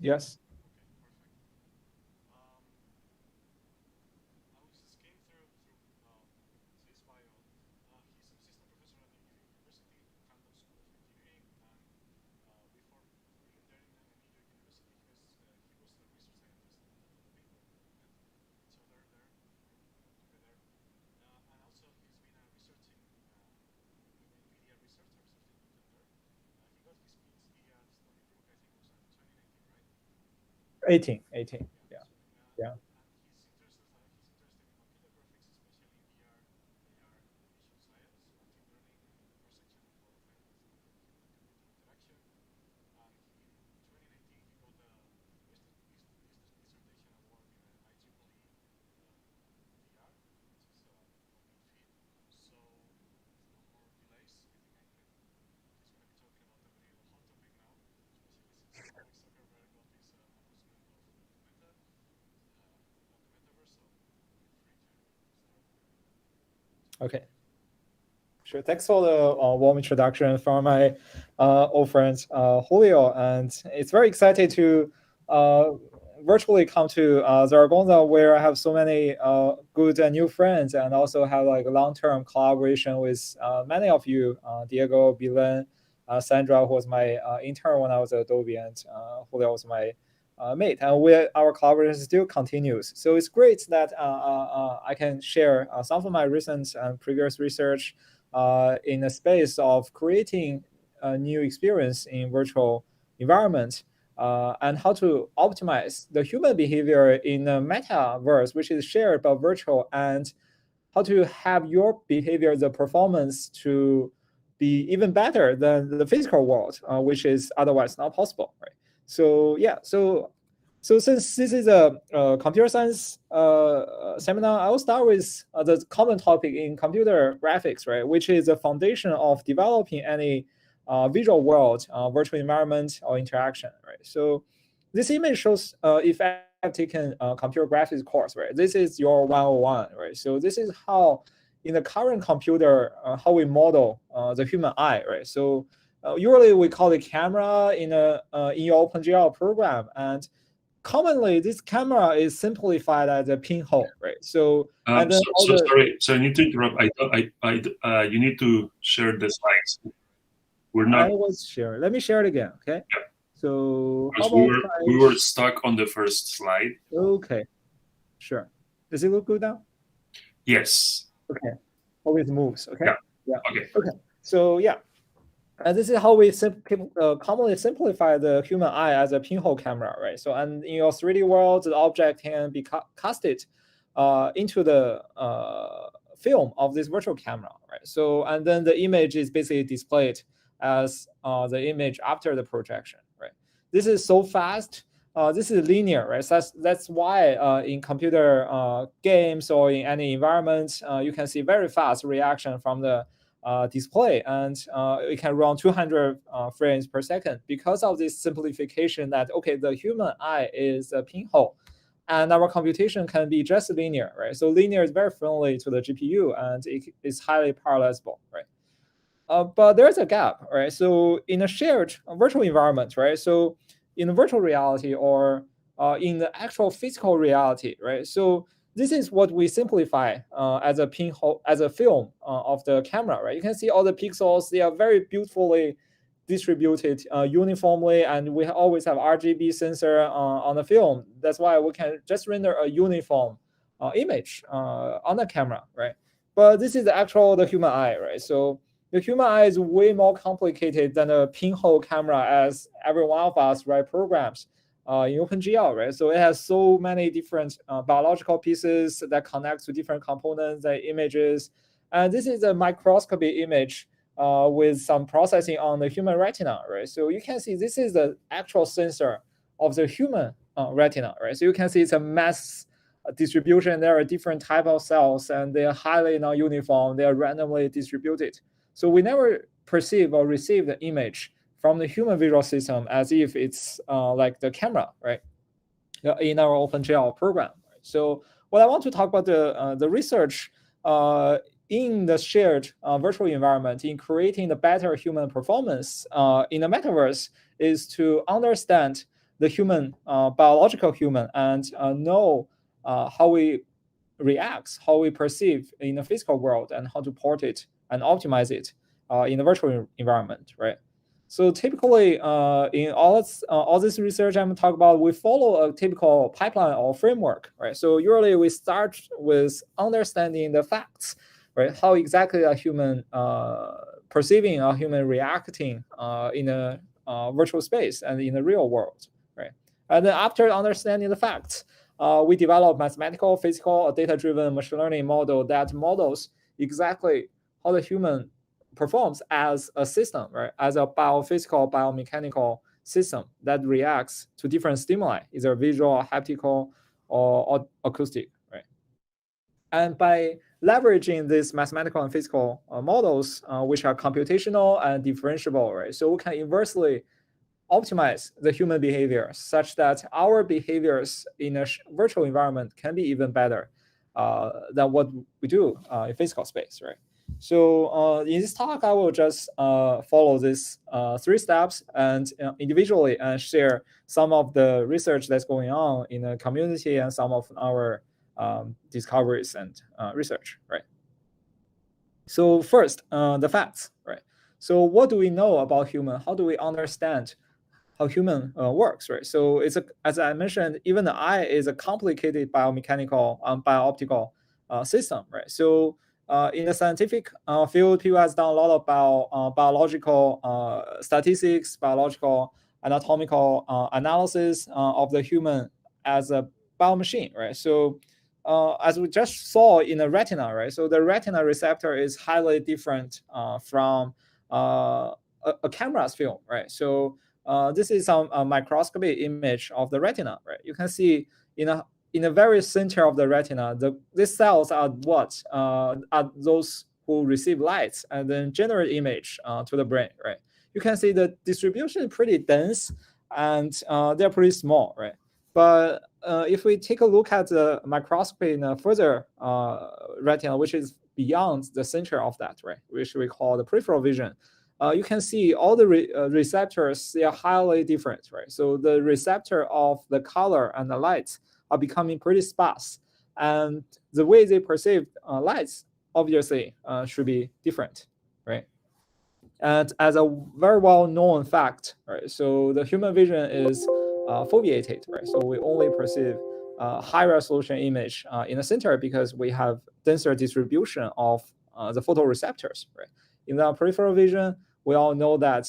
Yes. Eighteen. Yeah. Yeah. Okay. Sure. Thanks for the warm introduction from my old friend Julio, and it's very exciting to virtually come to Zaragoza, where I have so many good and new friends, and also have like a long-term collaboration with many of you, Diego, Bilen, Sandra, who was my intern when I was at Adobe, and Julio was my mate, and our collaboration still continues. So it's great that I can share some of my recent and previous research in the space of creating a new experience in virtual environment, and how to optimize the human behavior in the metaverse, which is shared but virtual, and how to have your behavior, the performance to be even better than the physical world, which is otherwise not possible, right? So yeah, so since this is a computer science seminar, I will start with the common topic in computer graphics, right, which is the foundation of developing any visual world, virtual environment, or interaction, right? So this image shows if I have taken a computer graphics course, right? This is your 101, right? So this is how in the current computer, how we model the human eye, right? So usually we call it camera in your OpenGL program, and commonly this camera is simplified as a pinhole, right? So and then sorry, so I need to interrupt. You need to share the slides. We're not. I was sharing. Let me share it again, okay? Yeah. So how We about we were stuck on the first slide. Okay, sure. Does it look good now? Yes. Okay. Always moves. Okay. Yeah. Okay. Okay. So yeah, and this is how we commonly simplify the human eye as a pinhole camera, right? So, and in your 3D world, the object can be casted into the film of this virtual camera, right? So, and then the image is basically displayed as the image after the projection, right? This is so fast. This is linear, right? So that's why in computer games or in any environment, you can see very fast reaction from the display, and it can run 200 frames per second because of this simplification that, okay, the human eye is a pinhole and our computation can be just linear, right? So linear is very friendly to the GPU and it is highly parallelizable, right? But there's a gap, right? So in a shared virtual environment, right? So in virtual reality or in the actual physical reality, right? So this is what we simplify as a pinhole, as a film of the camera, right? You can see all the pixels; they are very beautifully distributed uniformly, and we always have RGB sensor on the film. That's why we can just render a uniform image on the camera, right? But this is the human eye, right? So the human eye is way more complicated than a pinhole camera, as every one of us write programs in OpenGL, right? So it has so many different biological pieces that connect to different components and images. And this is a microscopy image with some processing on the human retina, right? So you can see this is the actual sensor of the human retina, right? So you can see it's a mass distribution. There are different type of cells, and they are highly non-uniform. They are randomly distributed. So we never perceive or receive the image from the human visual system as if it's like the camera, right? In our OpenGL program. Right? So what I want to talk about the research in the shared virtual environment in creating the better human performance in the metaverse is to understand the human, biological human, and know how we react, how we perceive in the physical world, and how to port it and optimize it in the virtual environment, right? So typically, in all this research I'm talking about, we follow a typical pipeline or framework, right? So usually we start with understanding the facts, right? How exactly a human perceiving, a human reacting in a virtual space and in the real world, right? And then after understanding the facts, we develop mathematical, physical, or data-driven machine learning model that models exactly how the human performs as a system, right? As a biophysical, biomechanical system that reacts to different stimuli, either visual, haptical, or acoustic, right? And by leveraging these mathematical and physical models, which are computational and differentiable, right? So we can inversely optimize the human behavior such that our behaviors in a virtual environment can be even better than what we do in physical space, right? So in this talk, I will just follow these 3 steps and individually and share some of the research that's going on in the community and some of our discoveries and research, right? So first, the facts, right? So what do we know about human? How do we understand how human works, right? So as I mentioned, even the eye is a complicated biomechanical, biooptical system, right? So in the scientific field, people has done a lot of biological statistics, biological anatomical analysis of the human as a biomachine, right? So as we just saw in the retina, right? So the retina receptor is highly different from a camera's film, right? So this is a microscopy image of the retina, right? You can see in the very center of the retina, these cells are what are those who receive lights and then generate image to the brain, right? You can see the distribution is pretty dense and they're pretty small, right? But if we take a look at the microscopy in a further retina, which is beyond the center of that, right, which we call the peripheral vision, you can see all the receptors, they are highly different, right? So the receptor of the color and the lights are becoming pretty sparse. And the way they perceive lights, obviously, should be different, right? And as a very well-known fact, right, so the human vision is foveated, right? So we only perceive high-resolution image in the center because we have denser distribution of the photoreceptors, right? In the peripheral vision, we all know that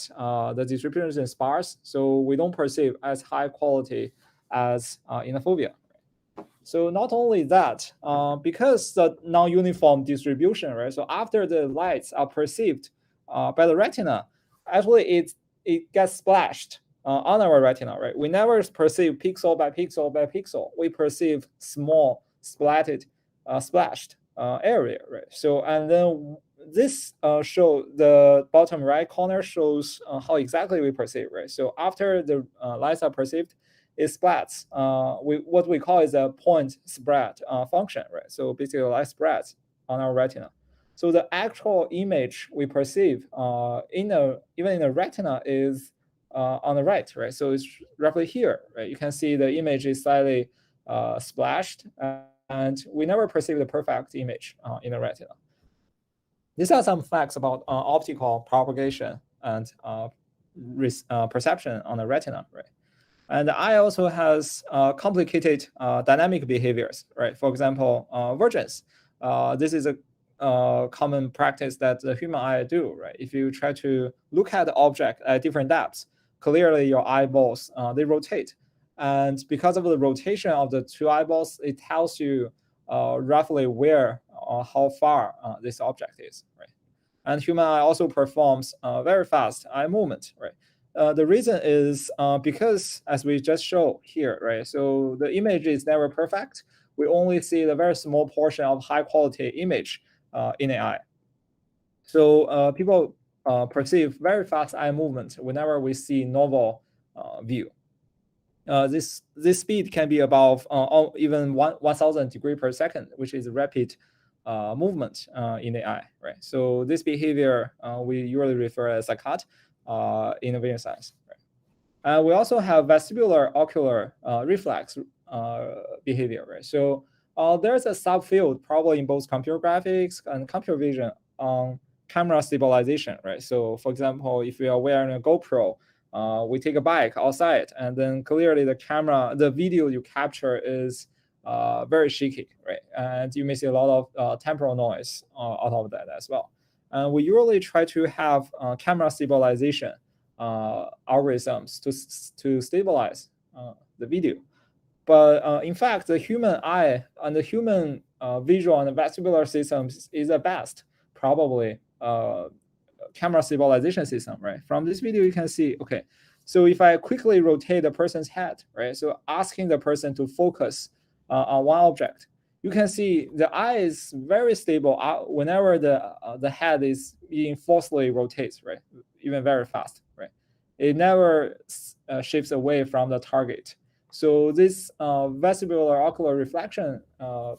the distribution is sparse, so we don't perceive as high quality as in the fovea. So not only that, because the non-uniform distribution, right? So after the lights are perceived by the retina, actually it gets splashed on our retina, right? We never perceive pixel by pixel by pixel. We perceive small splatted, splashed area, right? So and then this show the bottom right corner shows how exactly we perceive, right? So after the lights are perceived, it splats. What we call is a point spread function, right? So basically, light spreads on our retina. So the actual image we perceive even in the retina is on the right, right? So it's roughly here, right? You can see the image is slightly splashed, and we never perceive the perfect image in the retina. These are some facts about optical propagation and perception on the retina, right? And the eye also has complicated dynamic behaviors, right? For example, vergence. This is a common practice that the human eye do, right? If you try to look at the object at different depths, clearly your eyeballs, they rotate. And because of the rotation of the 2 eyeballs, it tells you roughly where or how far this object is, right? And human eye also performs very fast eye movement, right? The reason is because, as we just showed here, right? So the image is never perfect. We only see the very small portion of high quality image in the eye. So people perceive very fast eye movement whenever we see novel view. This speed can be above even 1,000 degrees per second, which is rapid movement in the eye, right? So this behavior we usually refer as saccade in vision science, right? We also have vestibular ocular reflex behavior, right? So there's a subfield probably in both computer graphics and computer vision on camera stabilization, right? So for example, if you are wearing a GoPro, we take a bike outside, and then clearly the video you capture is very shaky, right? And you may see a lot of temporal noise out of that as well. And we usually try to have camera stabilization algorithms to stabilize the video. But in fact, the human eye and the human visual and vestibular systems is the best, probably, camera stabilization system, right? From this video, you can see, okay, so if I quickly rotate the person's head, right? So asking the person to focus on one object, you can see the eye is very stable whenever the head is being forcefully rotates, right? Even very fast, right? It never shifts away from the target. So this vestibular ocular reflection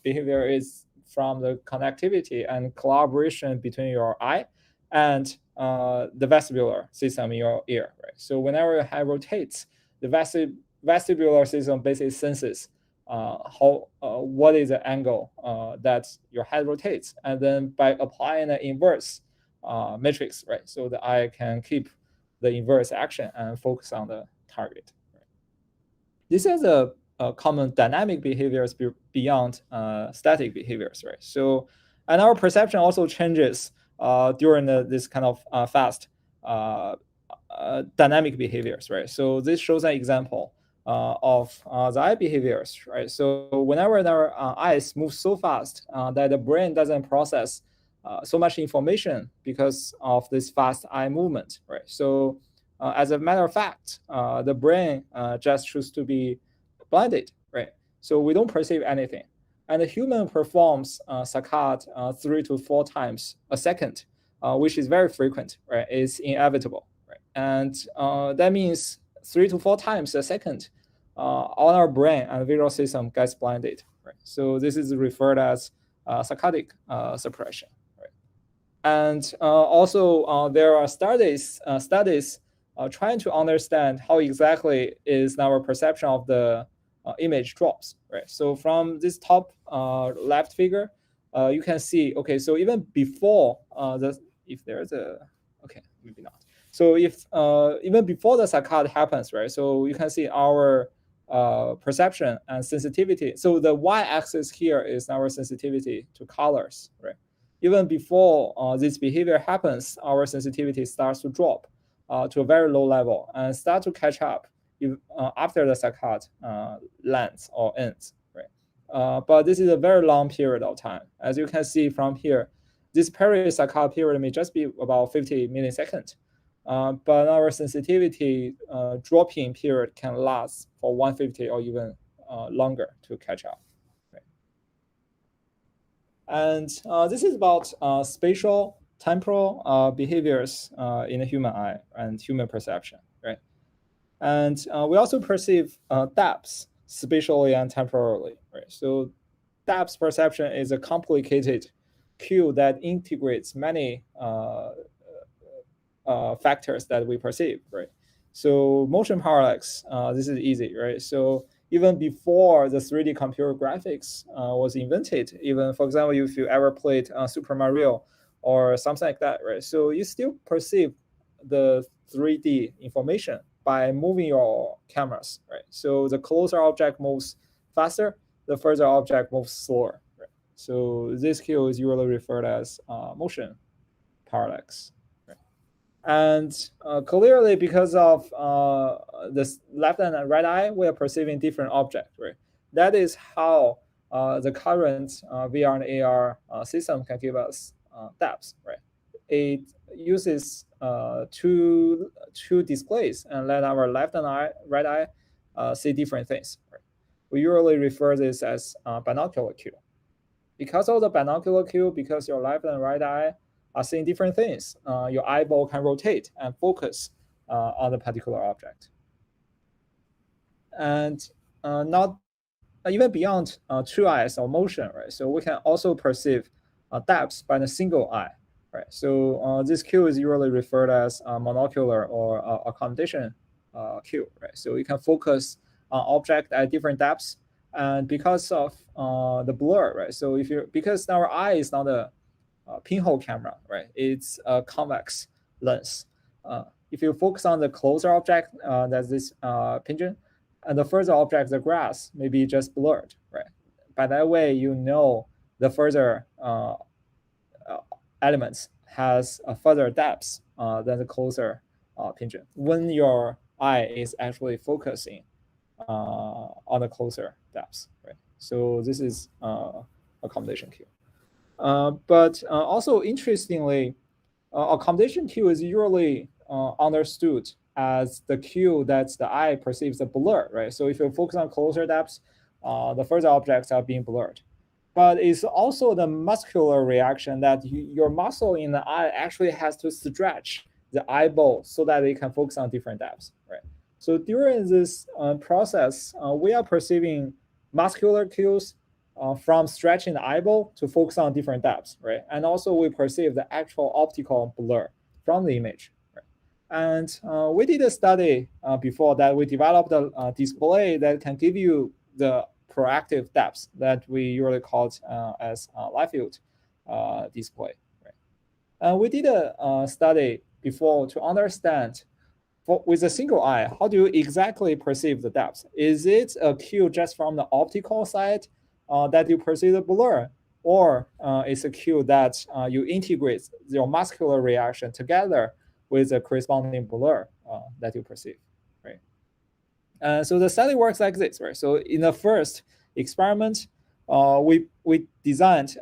behavior is from the connectivity and collaboration between your eye and the vestibular system in your ear, right? So whenever your head rotates, the vestibular system basically senses what is the angle that your head rotates, and then by applying an inverse matrix, right? So the eye can keep the inverse action and focus on the target. Right? This is a common dynamic behaviors beyond static behaviors, right? So, and our perception also changes during this kind of fast dynamic behaviors, right? So this shows an example of the eye behaviors, right? So whenever our eyes move so fast that the brain doesn't process so much information because of this fast eye movement, right? So as a matter of fact, the brain just chooses to be blinded, right? So we don't perceive anything. And the human performs saccade 3 to 4 times a second, which is very frequent, right? It's inevitable, right? And that means 3 to 4 times a second, all our brain and visual system gets blinded, right? So this is referred as saccadic suppression, right? And also there are studies trying to understand how exactly is our perception of the image drops, right? So from this top left figure, you can see, okay, so even before if there's a, okay, maybe not. So if even before the saccade happens, right? So you can see our perception and sensitivity. So the y-axis here is our sensitivity to colors, right? Even before this behavior happens, our sensitivity starts to drop to a very low level and start to catch up after the saccade lands or ends, right? But this is a very long period of time. As you can see from here, this peri-saccade period may just be about 50 milliseconds. But our sensitivity dropping period can last for 150 or even longer to catch up. Right? And this is about spatial temporal behaviors in the human eye and human perception, right? And we also perceive depths spatially and temporally, right? So depth perception is a complicated cue that integrates many factors that we perceive, right? So motion parallax, this is easy, right? So even before the 3D computer graphics was invented, even for example, if you ever played Super Mario or something like that, right? So you still perceive the 3D information by moving your cameras, right? So the closer object moves faster, the further object moves slower, right? So this cue is usually referred as motion parallax. And clearly, because of this left and right eye, we are perceiving different objects, right? That is how the current VR and AR system can give us depth, right? It uses two displays and let our left and right eye see different things. Right? We usually refer this as binocular cue. Because of the binocular cue, because your left and right eye are seeing different things, your eyeball can rotate and focus on the particular object. And not even beyond two eyes or motion, right? So we can also perceive depths by a single eye, right? So this cue is usually referred as monocular or accommodation Q, right? So you can focus on object at different depths, and because of the blur, right? So because our eye is not a pinhole camera, right? It's a convex lens. If you focus on the closer object, that's this pigeon, and the further object, the grass, may be just blurred, right? By that way, you know the further elements has a further depth than the closer pigeon when your eye is actually focusing on the closer depths, right? So this is accommodation Q. But also interestingly, accommodation Q is usually understood as the Q that the eye perceives a blur, right? So if you focus on closer depths, the further objects are being blurred. But it's also the muscular reaction that your muscle in the eye actually has to stretch the eyeball so that it can focus on different depths, right? So during this process, we are perceiving muscular cues from stretching the eyeball to focus on different depths, right? And also we perceive the actual optical blur from the image, right? And we did a study before that. We developed a display that can give you the proactive depths that we usually call as live field display, right? We did a study before to understand with a single eye, how do you exactly perceive the depth? Is it a cue just from the optical side that you perceive the blur, or it's a cue that you integrate your muscular reaction together with the corresponding blur that you perceive, right? So the study works like this, right? So in the first experiment, we designed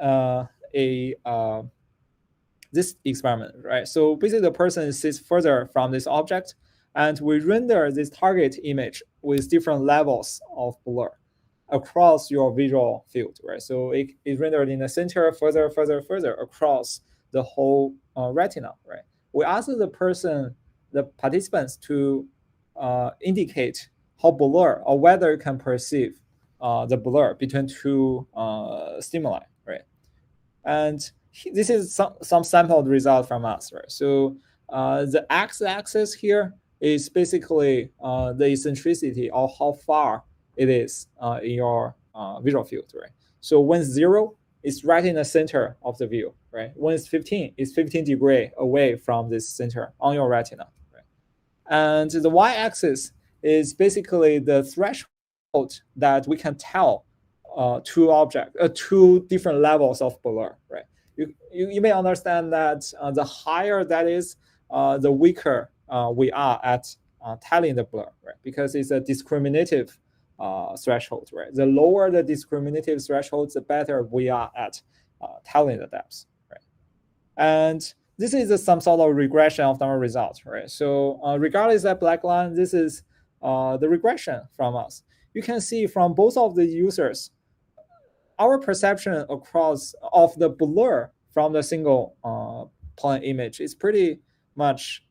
this experiment, right? So basically the person sits further from this object, and we render this target image with different levels of blur across your visual field, right? So it rendered in the center, further across the whole retina, right? We asked the participants to indicate how blur or whether you can perceive the blur between two stimuli, right? And this is some sampled result from us, right? So the x-axis here is basically the eccentricity of how far it is in your visual field, right? So when 0 is right in the center of the view, right? When it's 15, it's 15 degrees away from this center on your retina, right? And the y-axis is basically the threshold that we can tell two different levels of blur, right? You may understand that the higher that is, the weaker we are at telling the blur, right? Because it's a discriminative threshold, right? The lower the discriminative threshold, the better we are at telling the depths, right? And this is some sort of regression of our results, right? So regardless of that black line, this is the regression from us. You can see from both of the users, our perception across of the blur from the single point image is pretty much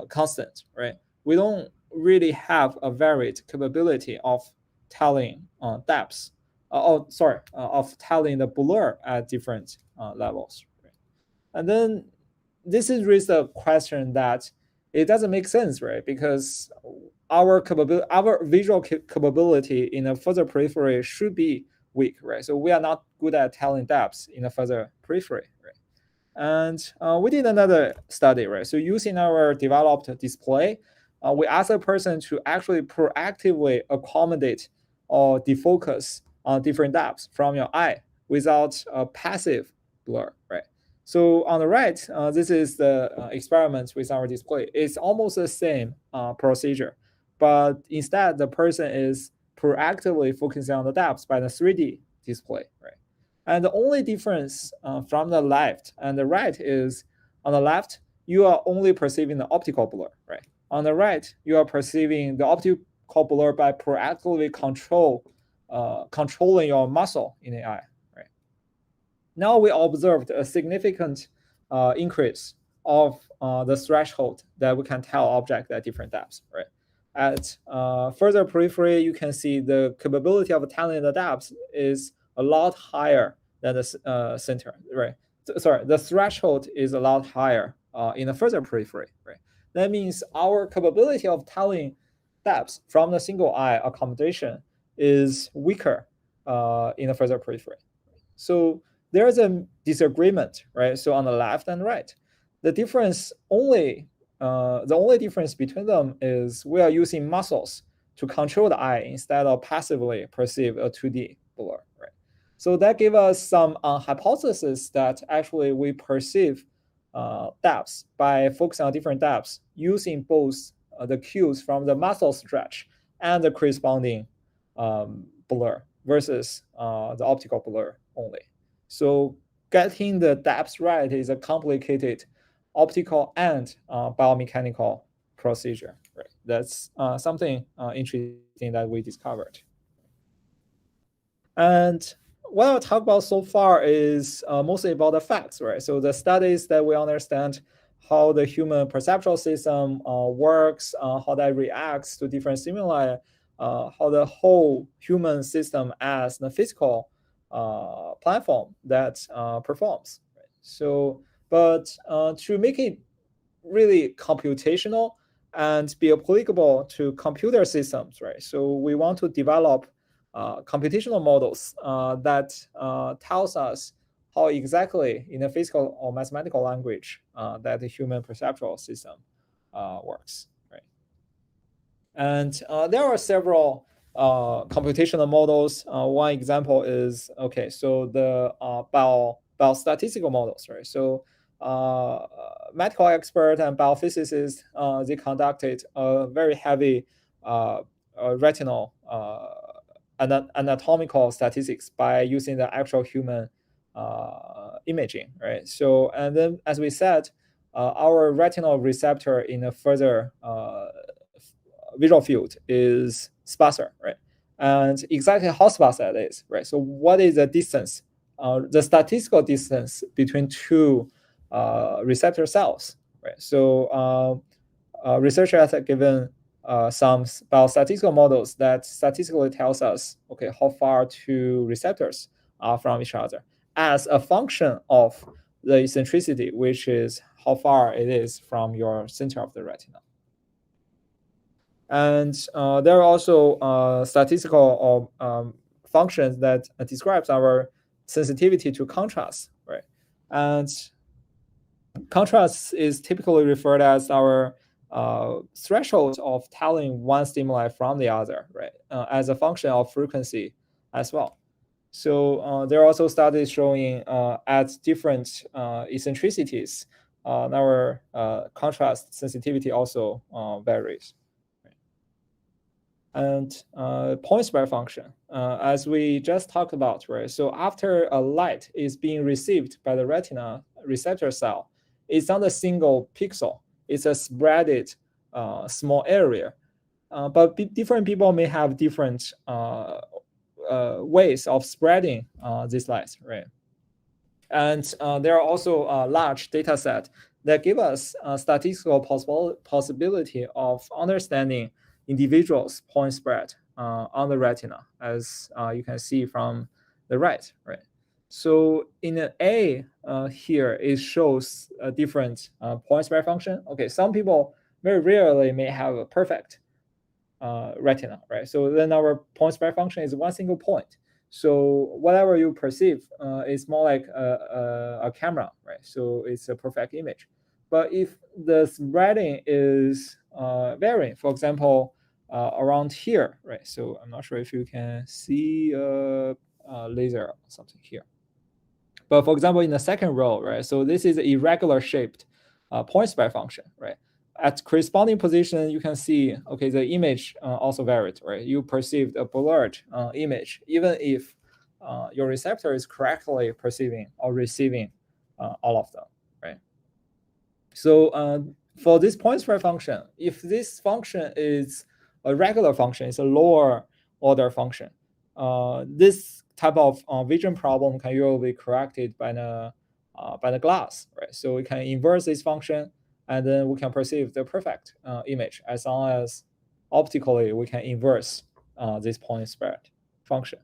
constant, right? We don't really have a varied capability of telling depths, of telling the blur at different levels. Right? And then this is raised a question that it doesn't make sense, right? Because our visual capability in a further periphery should be weak, right? So we are not good at telling depths in a further periphery, right? And we did another study, right? So using our developed display, we asked a person to actually proactively accommodate or defocus on different depths from your eye without a passive blur, right? So on the right, this is the experiment with our display. It's almost the same procedure, but instead the person is proactively focusing on the depths by the 3D display, right? And the only difference from the left and the right is on the left, you are only perceiving the optical blur, right? On the right, you are perceiving the optical blur by proactively controlling your muscle in the eye, right? Now we observed a significant increase of the threshold that we can tell object at different depths, right? At further periphery, you can see the capability of telling the depths is a lot higher than the center, right? Sorry, the threshold is a lot higher in the further periphery, right? That means our capability of telling depth from the single eye accommodation is weaker in the further periphery. So there is a disagreement, right? So on the left and right, the only difference between them is we are using muscles to control the eye instead of passively perceive a 2D blur, right? So that gave us some hypothesis that actually we perceive depths by focusing on different depths using both the cues from the muscle stretch and the corresponding blur versus the optical blur only. So getting the depths right is a complicated optical and biomechanical procedure. Right? That's something interesting that we discovered. And what I'll talk about so far is mostly about the facts, right? So the studies that we understand how the human perceptual system works, how that reacts to different stimuli, how the whole human system as the physical platform that performs. Right? So, but to make it really computational and be applicable to computer systems, right? So we want to develop computational models that tells us how exactly in a physical or mathematical language that the human perceptual system works, right? And there are several computational models. One example is, okay, so the biostatistical models, right? So medical expert and biophysicists, they conducted a very heavy retinal anatomical statistics by using the actual human imaging, right? So, and then as we said, our retinal receptor in a further visual field is sparser, right? And exactly how sparse that is, right? So what is the distance, the statistical distance between two receptor cells, right? So researchers have given some biostatistical models that statistically tells us, okay, how far two receptors are from each other as a function of the eccentricity, which is how far it is from your center of the retina. And there are also statistical functions that describes our sensitivity to contrast, right? And contrast is typically referred as our threshold of telling one stimuli from the other, right? As a function of frequency as well. So there are also studies showing at different eccentricities, our contrast sensitivity also varies. And point spread function, as we just talked about, right? So after a light is being received by the retina receptor cell, it's not a single pixel. It's a spreaded small area. But different people may have different ways of spreading these lights, right? And there are also a large data set that give us a statistical possibility of understanding individuals' point spread on the retina, as you can see from the right. So in an A here, it shows a different point spread function. Okay, some people very rarely may have a perfect retina, right? So then our point spread function is one single point. So whatever you perceive is more like a camera, right? So it's a perfect image. But if the spreading is varying, for example, around here, right? So I'm not sure if you can see a laser or something here. But for example, in the second row, right? So this is irregular shaped point spread function, right? At corresponding position, you can see, okay, the image also varied, right? You perceived a blurred image, even if your receptor is correctly perceiving or receiving all of them, right? So for this point spread function, if this function is a regular function, it's a lower order function, this type of vision problem can usually be corrected by the glass, right? So we can inverse this function, and then we can perceive the perfect image as long as optically we can inverse this point spread function.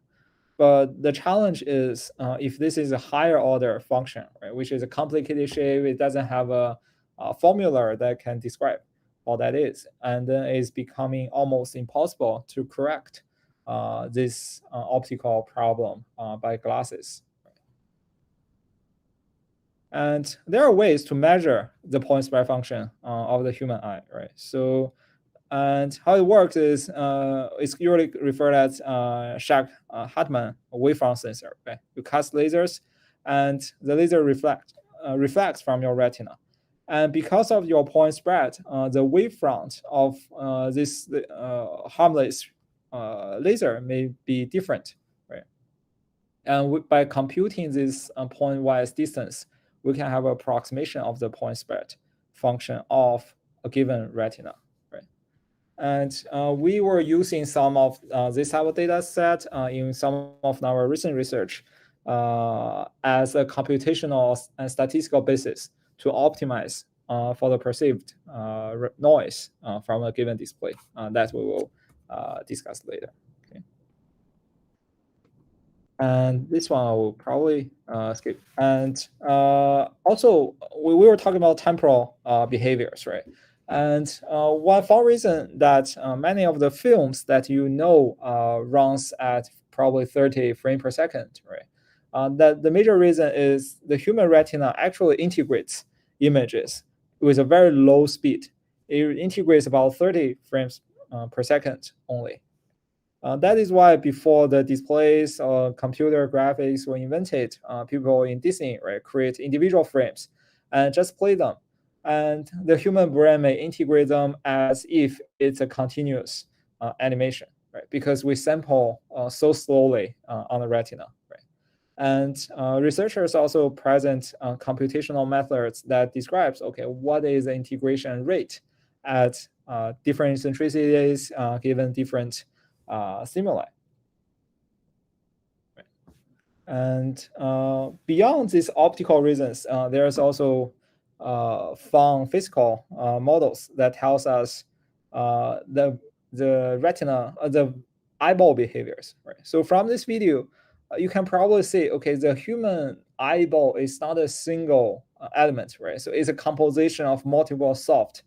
But the challenge is if this is a higher order function, right, which is a complicated shape, it doesn't have a formula that can describe what that is, and then it's becoming almost impossible to correct this optical problem by glasses. And there are ways to measure the point spread function of the human eye, right? So, and how it works is it's usually referred as Shack-Hartman waveform sensor, right? You cast lasers, and the laser reflects from your retina. And because of your point spread, the wavefront of this harmless laser may be different, right? And by computing this point-wise distance, we can have an approximation of the point spread function of a given retina, right? And we were using some of this type of data set in some of our recent research as a computational and statistical basis to optimize for the perceived noise from a given display. That we will discuss later. Okay. And this one I will probably skip. And also, we were talking about temporal behaviors, right? And one fun reason that many of the films that runs at probably 30 frames per second, right? That the major reason is the human retina actually integrates images with a very low speed. It integrates about 30 frames per second only. That is why before the displays or computer graphics were invented, people in Disney, right, create individual frames and just play them. And the human brain may integrate them as if it's a continuous animation, right? Because we sample so slowly on the retina, right? And researchers also present computational methods that describes, okay, what is the integration rate at different centricities given different stimuli. Right. And beyond these optical reasons, there's also fun physical models that tells us the retina, the eyeball behaviors. Right. So from this video, you can probably see, okay, the human eyeball is not a single element, right? So it's a composition of multiple soft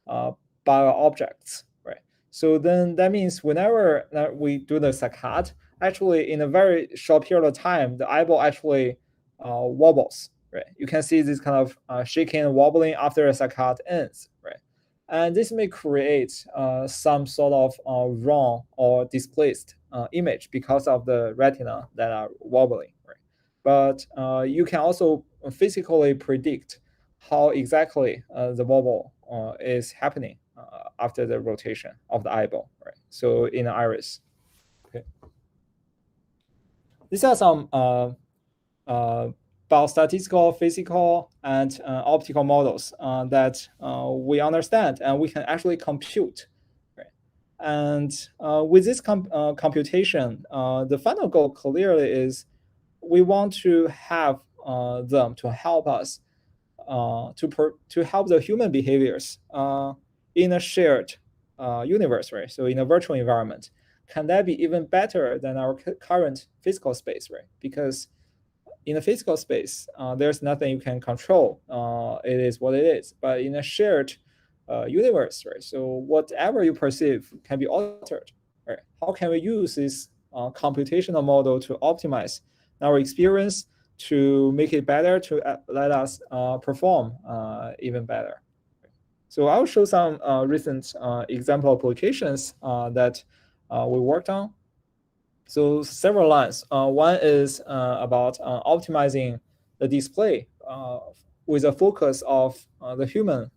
bio objects, right? So then that means whenever we do the saccade, actually in a very short period of time, the eyeball actually wobbles, right? You can see this kind of shaking and wobbling after a saccade ends, right? And this may create some sort of wrong or displaced image because of the retina that are wobbling, right? But you can also physically predict how exactly the wobble is happening after the rotation of the eyeball, right? So in the iris. Okay. These are some biostatistical, physical, and optical models that we understand and we can actually compute. Right? And with this computation, the final goal clearly is we want to have them to help us to help the human behaviors in a shared universe, right? So in a virtual environment, can that be even better than our current physical space, right? Because in a physical space, there's nothing you can control. It is what it is. But in a shared universe, right? So whatever you perceive can be altered, right? How can we use this computational model to optimize our experience to make it better, to let us perform even better? So I'll show some recent example applications that we worked on. So several lines. One is about optimizing the display with a focus of the human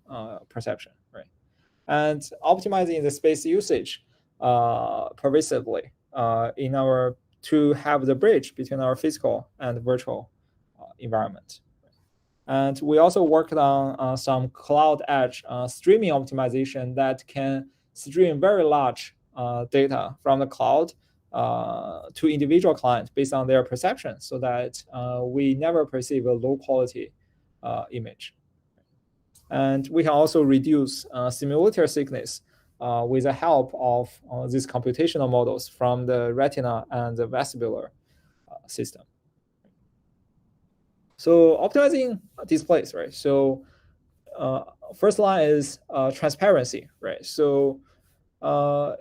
perception, right? And optimizing the space usage pervasively in our to have the bridge between our physical and virtual environment. And we also worked on some cloud edge streaming optimization that can stream very large data from the cloud to individual clients based on their perception, so that we never perceive a low quality image. And we can also reduce simulator sickness with the help of these computational models from the retina and the vestibular system. So optimizing displays, right? So first line is transparency, right? So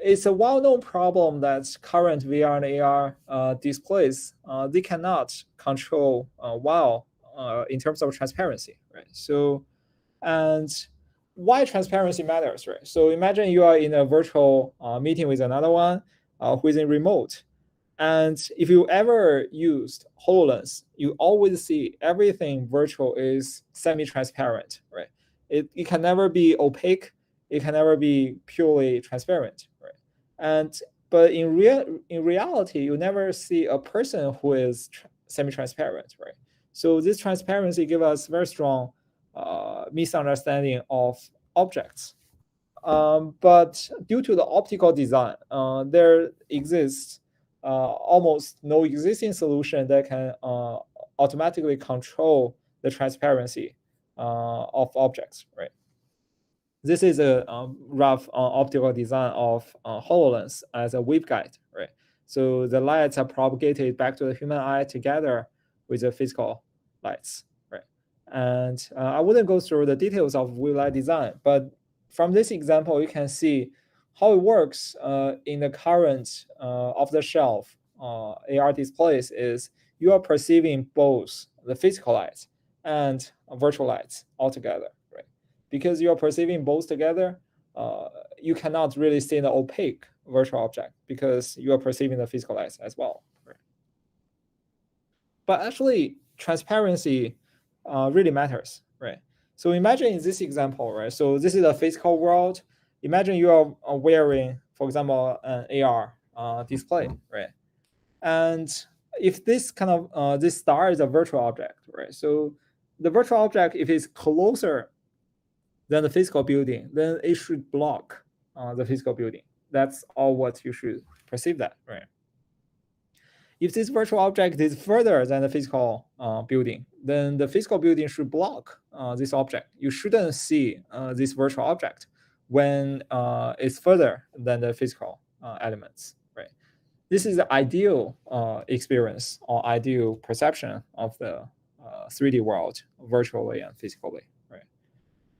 it's a well-known problem that current VR and AR displays, they cannot control well in terms of transparency, right? So, and why transparency matters, right? So imagine you are in a virtual meeting with another one who is in remote. And if you ever used HoloLens, you always see everything virtual is semi-transparent, right? It can never be opaque. It can never be purely transparent, right? But in reality, you never see a person who is semi-transparent, right? So this transparency gives us very strong misunderstanding of objects. But due to the optical design, there exists almost no existing solution that can automatically control the transparency of objects, right? This is a rough optical design of HoloLens as a waveguide, right? So the lights are propagated back to the human eye together with the physical lights, right? And I wouldn't go through the details of waveguide design, but from this example, you can see how it works in the current off-the-shelf AR displays is you are perceiving both the physical lights and virtual lights altogether, right? Because you are perceiving both together, you cannot really see the opaque virtual object because you are perceiving the physical lights as well, right? But actually, transparency really matters, right? So imagine in this example, right? So this is a physical world. Imagine you are wearing, for example, an AR display, right? And if this kind of this star is a virtual object, right? So the virtual object, if it's closer than the physical building, then it should block the physical building. That's all what you should perceive that, right? If this virtual object is further than the physical building, then the physical building should block this object. You shouldn't see this virtual object when it's further than the physical elements, right? This is the ideal experience or ideal perception of the 3D world, virtually and physically, right?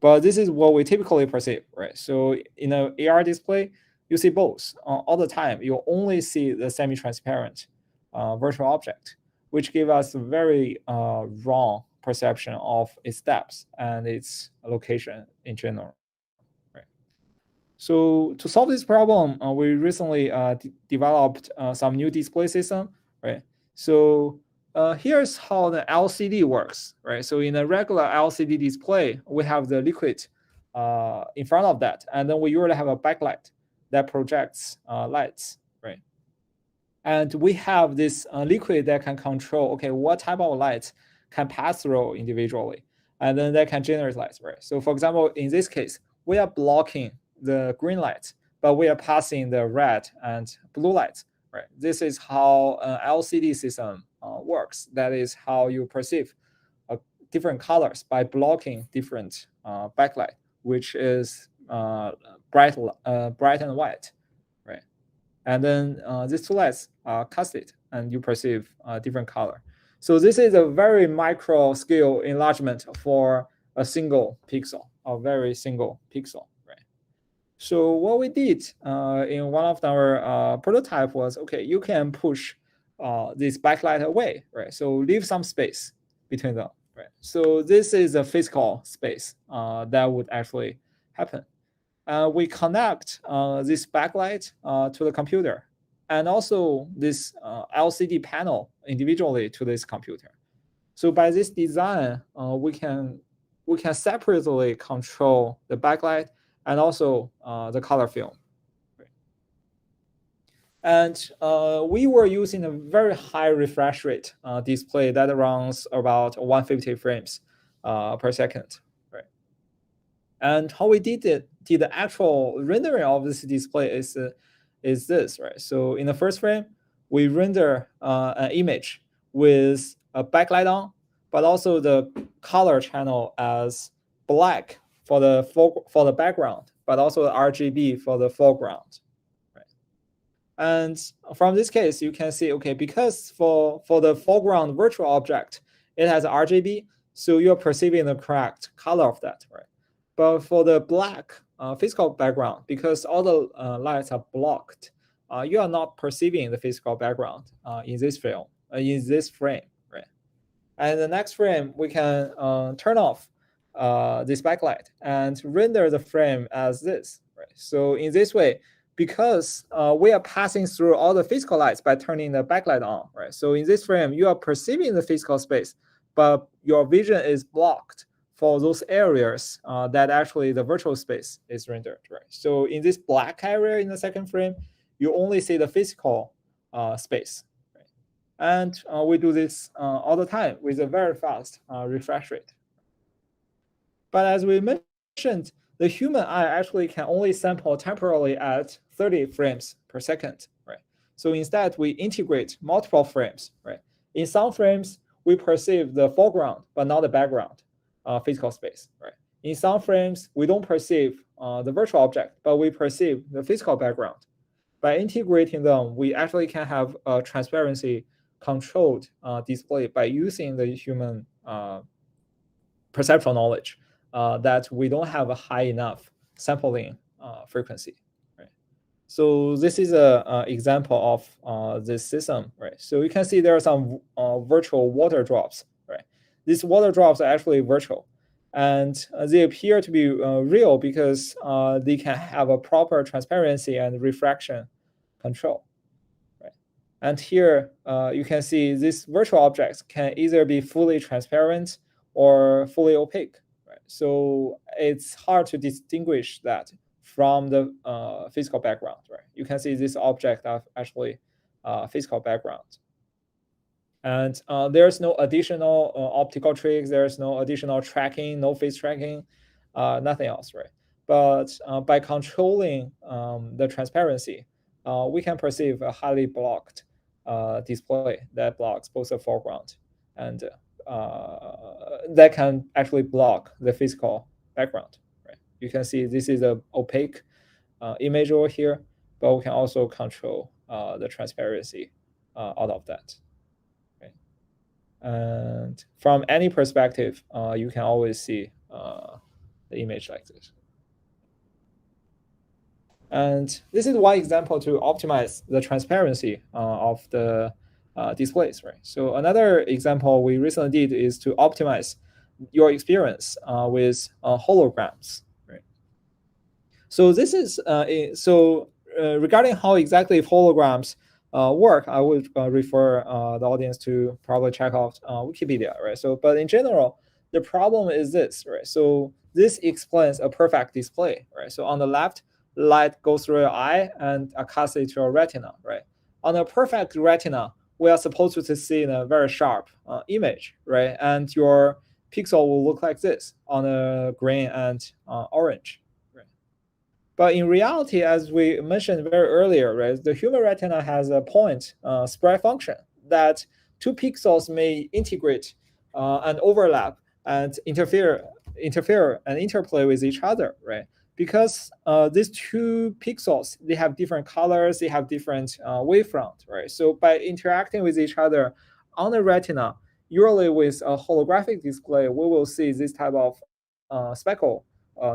But this is what we typically perceive, right? So in an AR display, you see both all the time. You only see the semi-transparent virtual object, which give us a very wrong perception of its depth and its location in general. Right. So to solve this problem, we recently developed some new display system. Right. So here's how the LCD works. Right. So in a regular LCD display, we have the liquid in front of that, and then we usually have a backlight that projects lights. Right. And we have this liquid that can control, okay, what type of lights can pass through individually, and then that can generate lights, right? So for example, in this case, we are blocking the green lights, but we are passing the red and blue lights, right? This is how an LCD system works. That is how you perceive different colors by blocking different backlight, which is bright and white. And then these two lights are casted and you perceive a different color. So this is a very micro scale enlargement for a single pixel, a very single pixel, right? So what we did in one of our prototype was, okay, you can push this backlight away, right? So leave some space between them, right? So this is a physical space that would actually happen. We connect this backlight to the computer and also this LCD panel individually to this computer. So by this design, we can separately control the backlight and also the color film. And we were using a very high refresh rate display that runs about 150 frames per second. And how we did the actual rendering of this display is this, right? So in the first frame, we render an image with a backlight on, but also the color channel as black for the background, but also the RGB for the foreground. Right? And from this case, you can see, okay, because for the foreground virtual object, it has RGB, so you're perceiving the correct color of that, right? But for the black physical background, because all the lights are blocked, you are not perceiving the physical background in this frame, right? And the next frame, we can turn off this backlight and render the frame as this, right? So in this way, because we are passing through all the physical lights by turning the backlight on, right? So in this frame, you are perceiving the physical space, but your vision is blocked for those areas that actually the virtual space is rendered, right? So in this black area in the second frame, you only see the physical space, right? And we do this all the time with a very fast refresh rate. But as we mentioned, the human eye actually can only sample temporarily at 30 frames per second, right? So instead, we integrate multiple frames, right? In some frames, we perceive the foreground, but not the background physical space, right? In some frames, we don't perceive the virtual object, but we perceive the physical background. By integrating them, we actually can have a transparency controlled display by using the human perceptual knowledge that we don't have a high enough sampling frequency, right? So this is an example of this system, right? So you can see there are some virtual water drops, right? These water drops are actually virtual, and they appear to be real because they can have a proper transparency and refraction control, right? And here you can see these virtual objects can either be fully transparent or fully opaque, right? So it's hard to distinguish that from the physical background, right? You can see this object of actually physical background. And there's no additional optical tricks, there's no additional tracking, no face tracking, nothing else, right? But by controlling the transparency, we can perceive a highly blocked display that blocks both the foreground and that can actually block the physical background, right? You can see this is an opaque image over here, but we can also control the transparency out of that. And from any perspective, you can always see the image like this. And this is one example to optimize the transparency of the displays, right? So another example we recently did is to optimize your experience with holograms, right? So this is regarding how exactly holograms work, I would refer the audience to probably check out Wikipedia, right? So, but in general, the problem is this, right? So this explains a perfect display, right? So on the left, light goes through your eye and casts it to your retina, right? On a perfect retina, we are supposed to see in a very sharp image, right? And your pixel will look like this on a green and orange. But in reality, as we mentioned very earlier, right, the human retina has a point spread function that two pixels may integrate and overlap and interfere and interplay with each other, right? Because these two pixels, they have different colors, they have different wavefront, right? So by interacting with each other on the retina, usually with a holographic display, we will see this type of speckle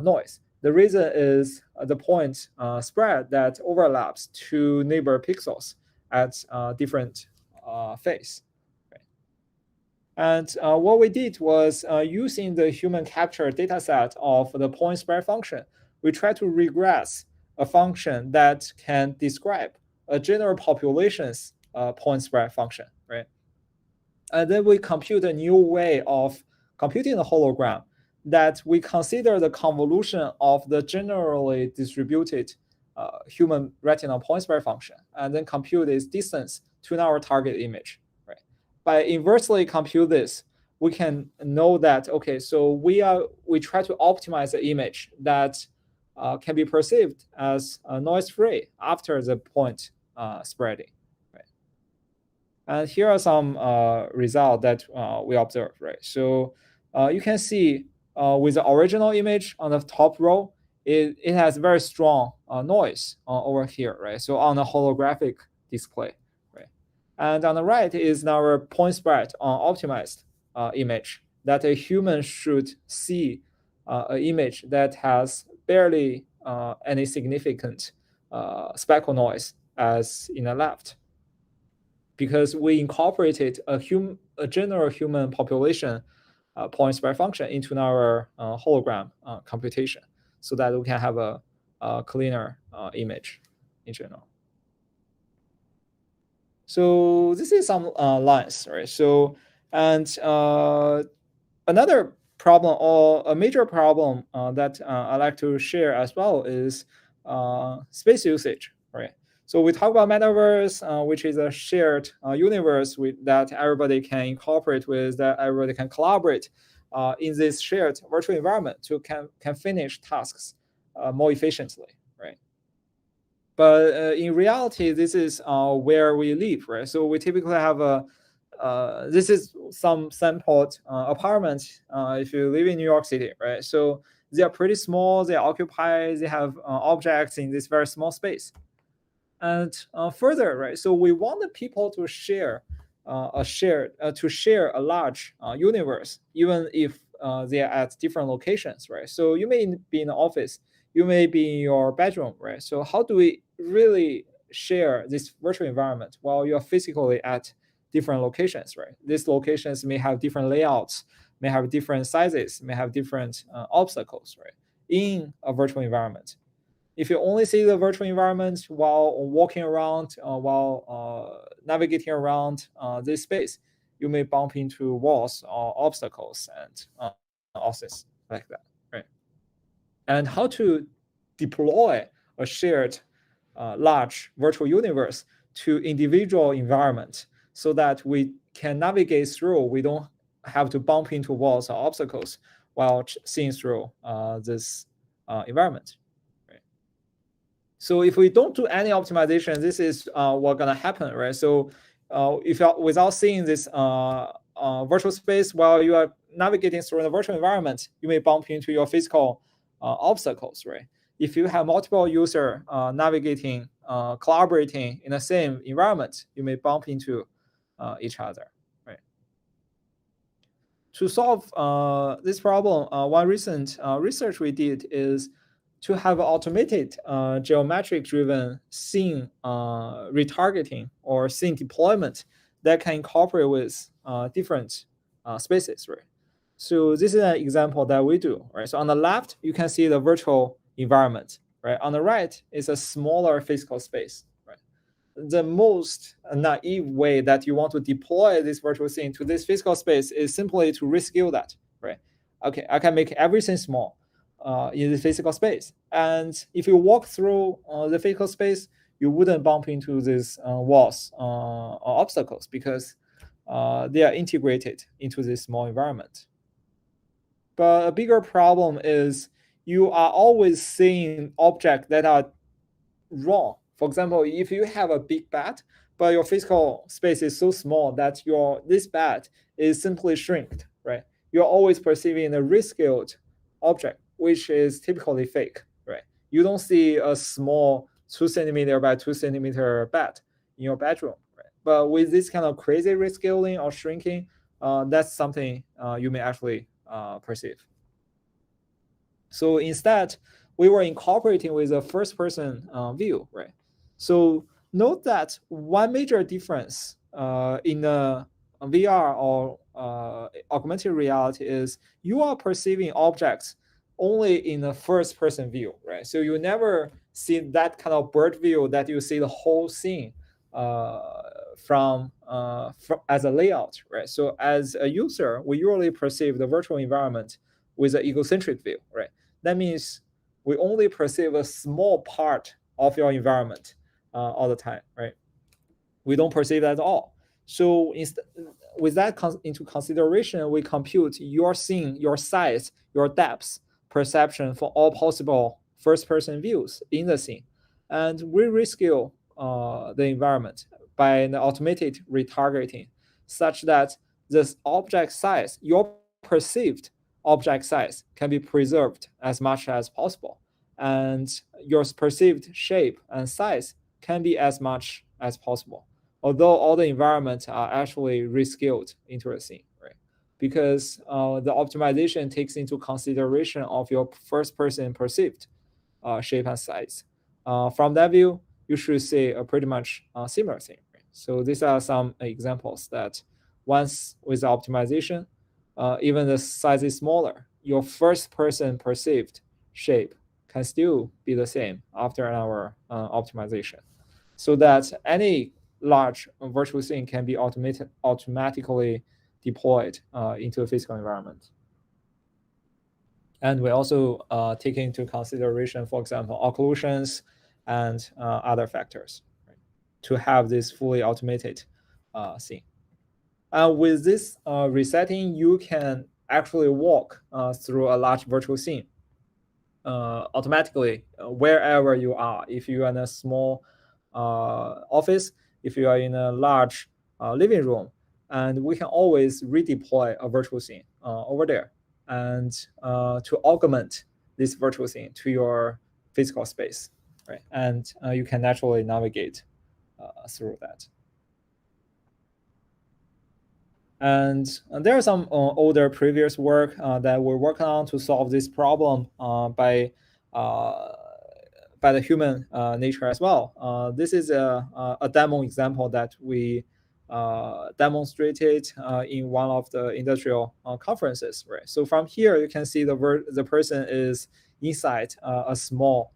noise. The reason is the point spread that overlaps two neighbor pixels at different phase. Right? And what we did was using the human capture dataset of the point spread function, we try to regress a function that can describe a general population's point spread function, right? And then we compute a new way of computing the hologram that we consider the convolution of the generally distributed human retinal point spread function, and then compute its distance to our target image. Right? By inversely compute this, we can know that okay, so we try to optimize the image that can be perceived as noise-free after the point spreading. Right? And here are some results that we observed. Right? So you can see. With the original image on the top row, it has very strong noise over here, right? So on a holographic display, right? And on the right is our point spread on optimized image that a human should see an image that has barely any significant speckle noise as in the left, because we incorporated a general human population point spread function into our hologram computation, so that we can have a cleaner image in general. So this is some lines, right? So, and another problem, or a major problem that I like to share as well, is space usage, right? So we talk about Metaverse, which is a shared universe that everybody can incorporate with, that everybody can collaborate in this shared virtual environment to can finish tasks more efficiently, right? But in reality, this is where we live, right? So we typically have this is some sampled apartments if you live in New York City, right? So they are pretty small, they have objects in this very small space. And further, right? So we want the people to share a large universe, even if they are at different locations, right? So you may be in the office, you may be in your bedroom, right? So how do we really share this virtual environment while you are physically at different locations, right? These locations may have different layouts, may have different sizes, may have different obstacles, right? In a virtual environment. If you only see the virtual environment while walking around, while navigating around this space, you may bump into walls or obstacles and obstacles like that, right? And how to deploy a shared large virtual universe to individual environment so that we can navigate through, we don't have to bump into walls or obstacles while seeing through this environment. So if we don't do any optimization, this is what's gonna happen, right? So if without seeing this virtual space while you are navigating through the virtual environment, you may bump into your physical obstacles, right? If you have multiple users navigating, collaborating in the same environment, you may bump into each other, right? To solve this problem, one recent research we did is to have automated geometric-driven scene retargeting or scene deployment that can incorporate with different spaces, right? So this is an example that we do, right? So on the left, you can see the virtual environment, right? On the right is a smaller physical space, right? The most naive way that you want to deploy this virtual scene to this physical space is simply to rescale that, right? Okay, I can make everything small in the physical space. And if you walk through the physical space, you wouldn't bump into these walls or obstacles because they are integrated into this small environment. But a bigger problem is you are always seeing objects that are wrong. For example, if you have a big bat, but your physical space is so small that this bat is simply shrinked, right? You're always perceiving a rescaled object, which is typically fake, right? You don't see a small 2 centimeter by 2 centimeter bat in your bedroom, right? But with this kind of crazy rescaling or shrinking, that's something you may actually perceive. So instead, we were incorporating with a first-person view, right? So note that one major difference in the VR or augmented reality is you are perceiving objects only in a first-person view, right? So you never see that kind of bird view that you see the whole scene from as a layout, right? So as a user, we usually perceive the virtual environment with an egocentric view, right? That means we only perceive a small part of your environment all the time, right? We don't perceive that at all. So with that into consideration, we compute your scene, your size, your depth perception for all possible first-person views in the scene. And we rescale the environment by an automated retargeting such that this object size, your perceived object size, can be preserved as much as possible. And your perceived shape and size can be as much as possible, although all the environments are actually rescaled into a scene, right? because the optimization takes into consideration of your first person perceived shape and size. From that view, you should see a pretty much similar thing. Right? So these are some examples that once with optimization, even the size is smaller, your first person perceived shape can still be the same after our optimization, so that any large virtual scene can be automatically deployed into a physical environment. And we also take into consideration, for example, occlusions and other factors, right, to have this fully automated scene. With this resetting, you can actually walk through a large virtual scene automatically wherever you are. If you are in a small office, if you are in a large living room, and we can always redeploy a virtual scene over there and to augment this virtual scene to your physical space, right? And you can naturally navigate through that. And there are some older previous work that we're working on to solve this problem by the human nature as well. This is a demo example that we demonstrated in one of the industrial conferences, right? So from here, you can see the person is inside a small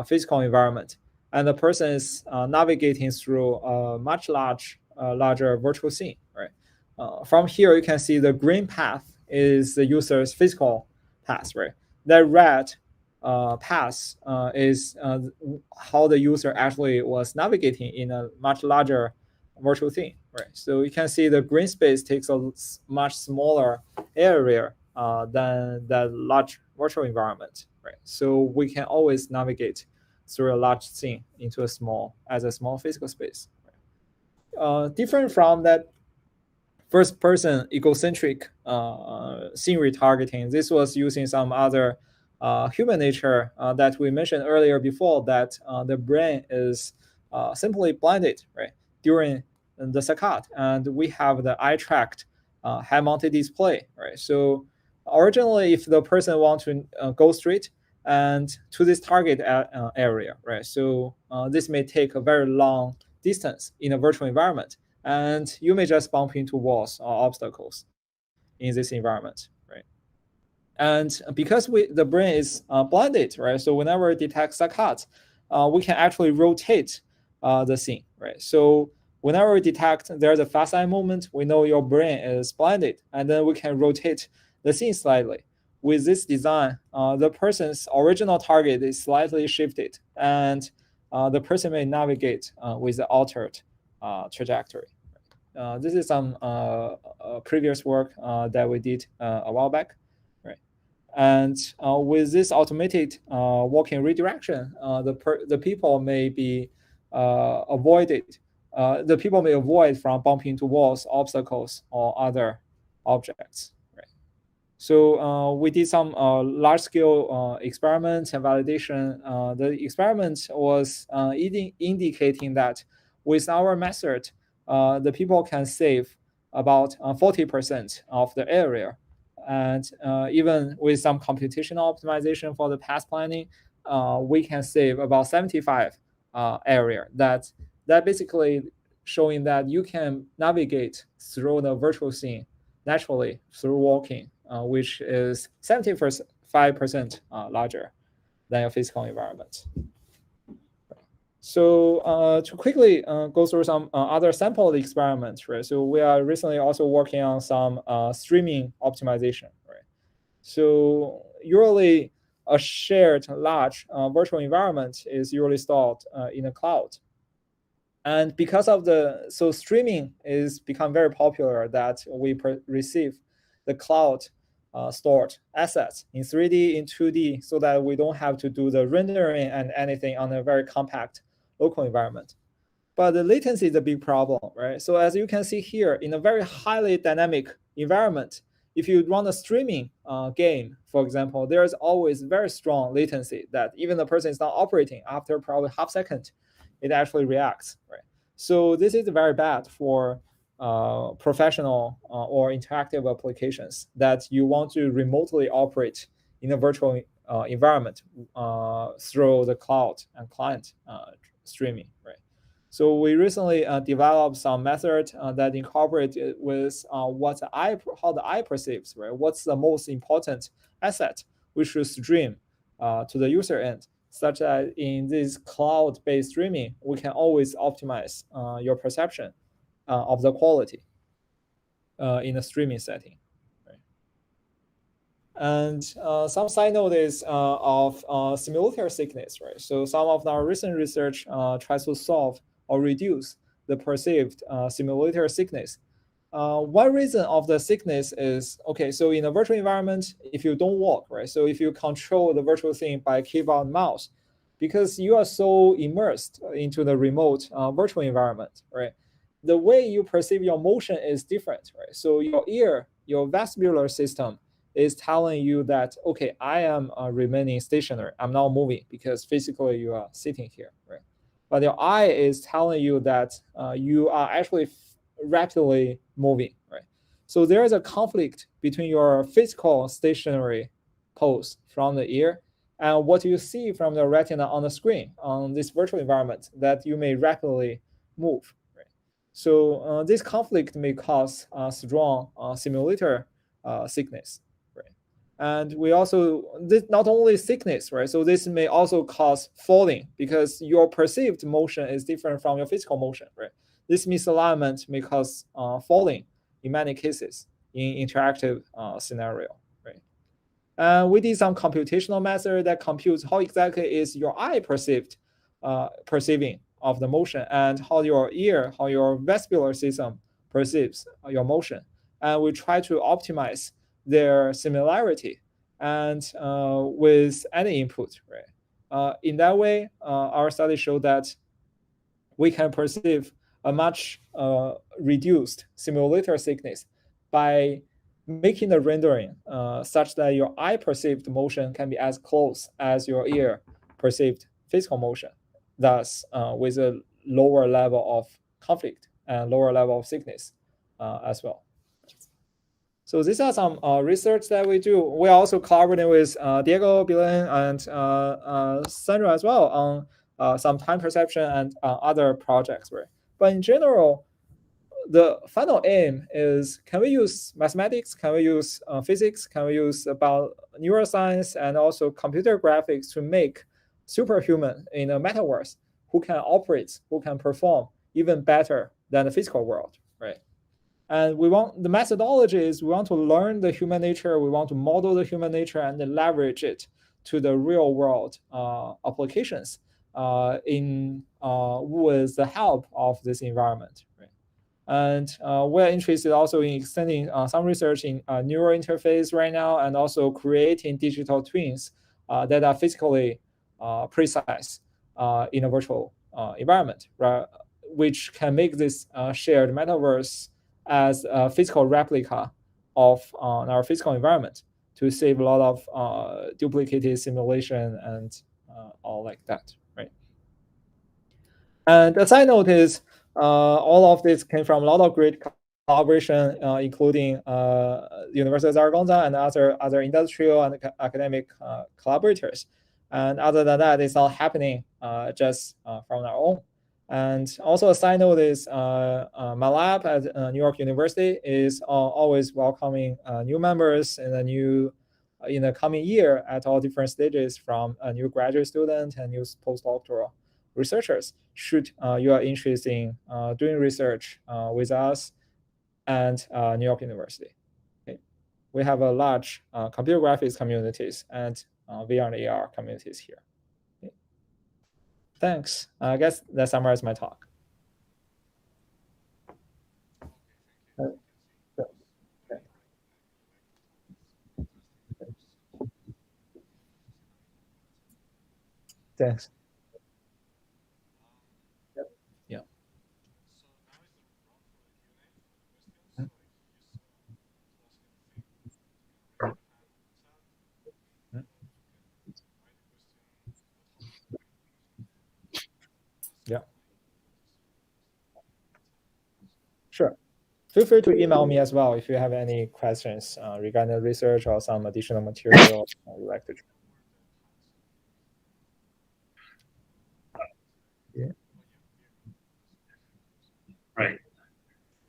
physical environment, and the person is navigating through a much larger virtual scene, right? From here, you can see the green path is the user's physical path, right? That red path is how the user actually was navigating in a much larger virtual scene, right? So you can see the green space takes a much smaller area than that large virtual environment, right? So we can always navigate through a large scene into a small physical space. Right? Different from that first person egocentric scene retargeting, this was using some other human nature that we mentioned earlier before, that the brain is simply blinded, right, during the saccade, and we have the eye tracked head-mounted display, right? So originally, if the person wants to go straight and to this target area, right, so this may take a very long distance in a virtual environment, and you may just bump into walls or obstacles in this environment, right? And because the brain is blinded, right? So whenever it detects saccades, we can actually rotate the scene, right? So whenever we detect there's a facile movement, we know your brain is blinded, and then we can rotate the scene slightly. With this design, the person's original target is slightly shifted, and the person may navigate with the altered trajectory. This is some previous work that we did a while back, right? And with this automated walking redirection, the people may be avoided. The people may avoid from bumping into walls, obstacles, or other objects. Right. So we did some large-scale experiments and validation. The experiment was indicating that with our method, the people can save about 40% of the area. And even with some computational optimization for the path planning, we can save about 75 area. That basically showing that you can navigate through the virtual scene naturally through walking, which is 75% larger than your physical environment. So to quickly go through some other sample experiments, right? So we are recently also working on some streaming optimization, right? So usually a shared large virtual environment is usually stored in a cloud. And because of so streaming is become very popular, that we receive the cloud stored assets in 3D, in 2D, so that we don't have to do the rendering and anything on a very compact local environment. But the latency is a big problem, right? So as you can see here, in a very highly dynamic environment, if you run a streaming game, for example, there is always very strong latency that even the person is not operating, after probably half second, it actually reacts, right? So this is very bad for professional or interactive applications that you want to remotely operate in a virtual environment through the cloud and client streaming, right? So we recently developed some method that incorporate it with how the eye perceives, right? What's the most important asset we should stream to the user end, such that in this cloud-based streaming, we can always optimize your perception of the quality in a streaming setting. Right? And some side note is of simulator sickness, right? So some of our recent research tries to solve or reduce the perceived simulator sickness. One reason of the sickness is, okay, so in a virtual environment, if you don't walk, right? So if you control the virtual thing by keyboard and mouse, because you are so immersed into the remote virtual environment, right? The way you perceive your motion is different, right? So your ear, your vestibular system is telling you that, okay, I am remaining stationary. I'm not moving because physically you are sitting here, right? But your eye is telling you that you are actually rapidly moving, right? So there is a conflict between your physical stationary pose from the ear and what you see from the retina on the screen on this virtual environment that you may rapidly move, right? So this conflict may cause strong simulator sickness, right? And we also, this not only sickness, right? So this may also cause falling because your perceived motion is different from your physical motion, right? This misalignment may cause falling in many cases in interactive scenario, right? We did some computational method that computes how exactly is your eye perceiving of the motion and how your ear, how your vestibular system perceives your motion. And we try to optimize their similarity and with any input, right? In that way, our study showed that we can perceive a much reduced simulator sickness by making the rendering such that your eye perceived motion can be as close as your ear perceived physical motion, thus with a lower level of conflict and lower level of sickness as well. So these are some research that we do. We are also collaborating with Diego, Bilen, and Sandra as well on some time perception and other projects, right? But in general, the final aim is, can we use mathematics? Can we use physics? Can we use about neuroscience and also computer graphics to make superhuman in a metaverse who can operate, who can perform even better than the physical world, right? And we want the methodology is we want to learn the human nature, we want to model the human nature and then leverage it to the real world applications with the help of this environment. Right? And we're interested also in extending some research in neural interface right now and also creating digital twins that are physically precise in a virtual environment, right? Which can make this shared metaverse as a physical replica of our physical environment to save a lot of duplicated simulation and all like that, right? And a side note is all of this came from a lot of great collaboration, including Universidad of Zaragoza and other industrial and academic collaborators. And other than that, it's all happening just from our own. And also a side note is my lab at New York University is always welcoming new members in the coming year at all different stages, from a new graduate student and new postdoctoral researchers. Should you are interested in doing research with us and New York University. Okay. We have a large computer graphics communities and VR and AR communities here. Okay. Thanks. I guess that summarizes my talk. Thanks. Yeah. Yeah. Sure. feel free to email me as well if you have any questions regarding the research or some additional material you'd like to. Yeah. Right.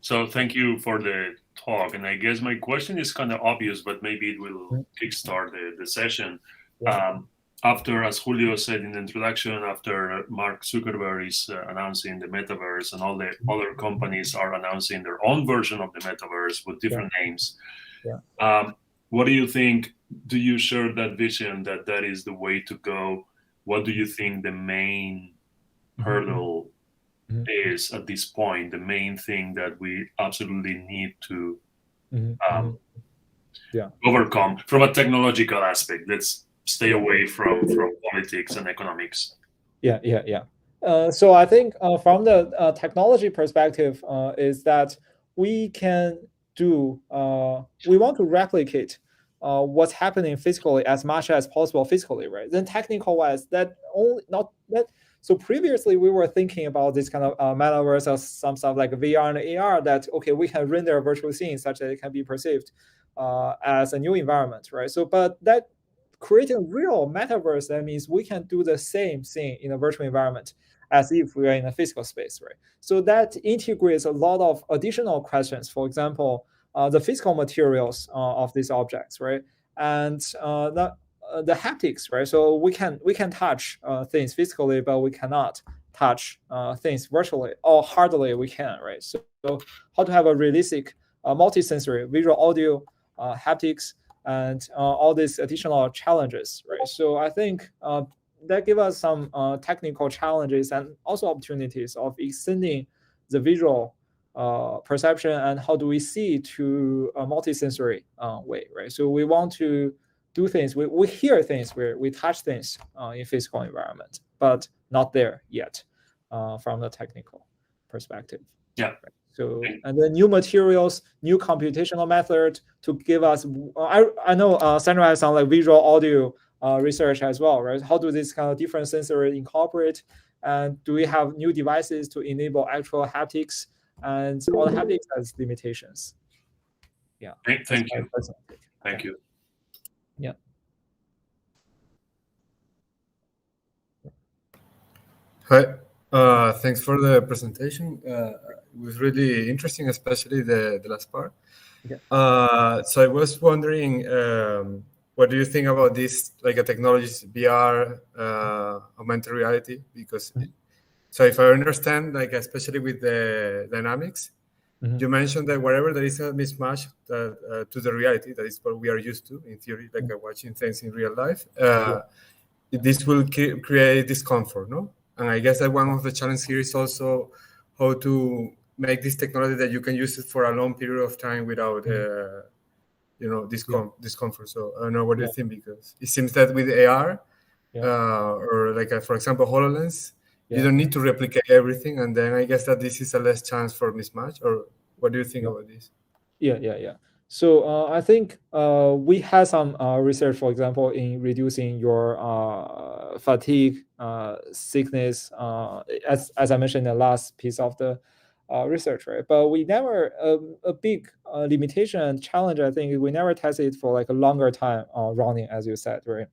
So thank you for the talk. And I guess my question is kind of obvious, but maybe it will kickstart the session. Yeah. After, as Julio said in the introduction, after Mark Zuckerberg is announcing the Metaverse and all the other companies are announcing their own version of the Metaverse with different names. Yeah. What do you think? Do you share that vision that that is the way to go? What do you think the main hurdle is at this point, the main thing that we absolutely need to overcome from a technological aspect? Let's stay away from politics and economics. Yeah. So I think from the technology perspective is that we can do, we want to replicate what's happening physically as much as possible physically, right? Then technical wise, that only not that. So previously we were thinking about this kind of metaverse or some stuff like VR and AR that, okay, we can render a virtual scene such that it can be perceived as a new environment, right? So, but that creating a real metaverse, that means we can do the same thing in a virtual environment as if we are in a physical space, right? So that integrates a lot of additional questions. For example, the physical materials of these objects, right? And the haptics, right? So we can touch things physically, but we cannot touch things virtually, or hardly we can, right? So how to have a realistic multi-sensory visual, audio, haptics, and all these additional challenges, right? So I think that give us some technical challenges and also opportunities of extending the visual perception and how do we see to a multi-sensory way, right? So we want to do things, we hear things, we touch things in physical environment, but not there yet from the technical perspective. Yeah. Right? So, and then new materials, new computational method to give us, I know Sandra has some like visual audio research as well, right? How do this kind of different sensory incorporate? And do we have new devices to enable actual haptics? And all the haptics has limitations. Yeah. Thank you. Thank you. Yeah. Hi. Thanks for the presentation. It was really interesting, especially the last part. Yeah. So I was wondering, what do you think about this, like a technologies, VR, augmented reality? Because, so if I understand, like especially with the dynamics, you mentioned that wherever there is a mismatch to the reality, that is what we are used to in theory, like watching things in real life, this will create discomfort, no? And I guess that one of the challenges here is also how to make this technology that you can use it for a long period of time without, discomfort. So I don't know what do you think, because it seems that with AR or like, for example, HoloLens, you don't need to replicate everything. And then I guess that this is a less chance for mismatch. Or what do you think about this? Yeah. So I think we had some research, for example, in reducing your fatigue, sickness, as I mentioned in the last piece of the research, right? But we never, a big limitation and challenge, I think, we never tested for like a longer time running, as you said, right?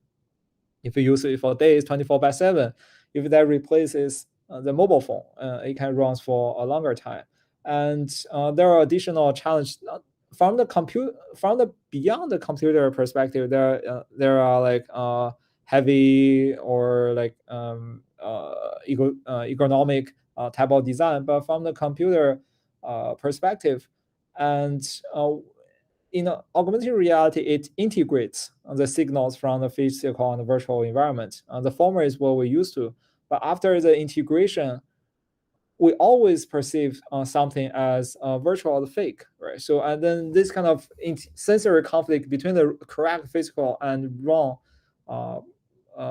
If you use it for days, 24/7, if that replaces the mobile phone, it can run for a longer time. And there are additional challenges from the beyond the computer perspective. There are like heavy or like ergonomic type of design, but from the computer perspective, and in augmented reality, it integrates the signals from the physical and the virtual environment. The former is what we're used to, but after the integration, we always perceive something as virtual or fake, right? So, and then this kind of sensory conflict between the correct physical and wrong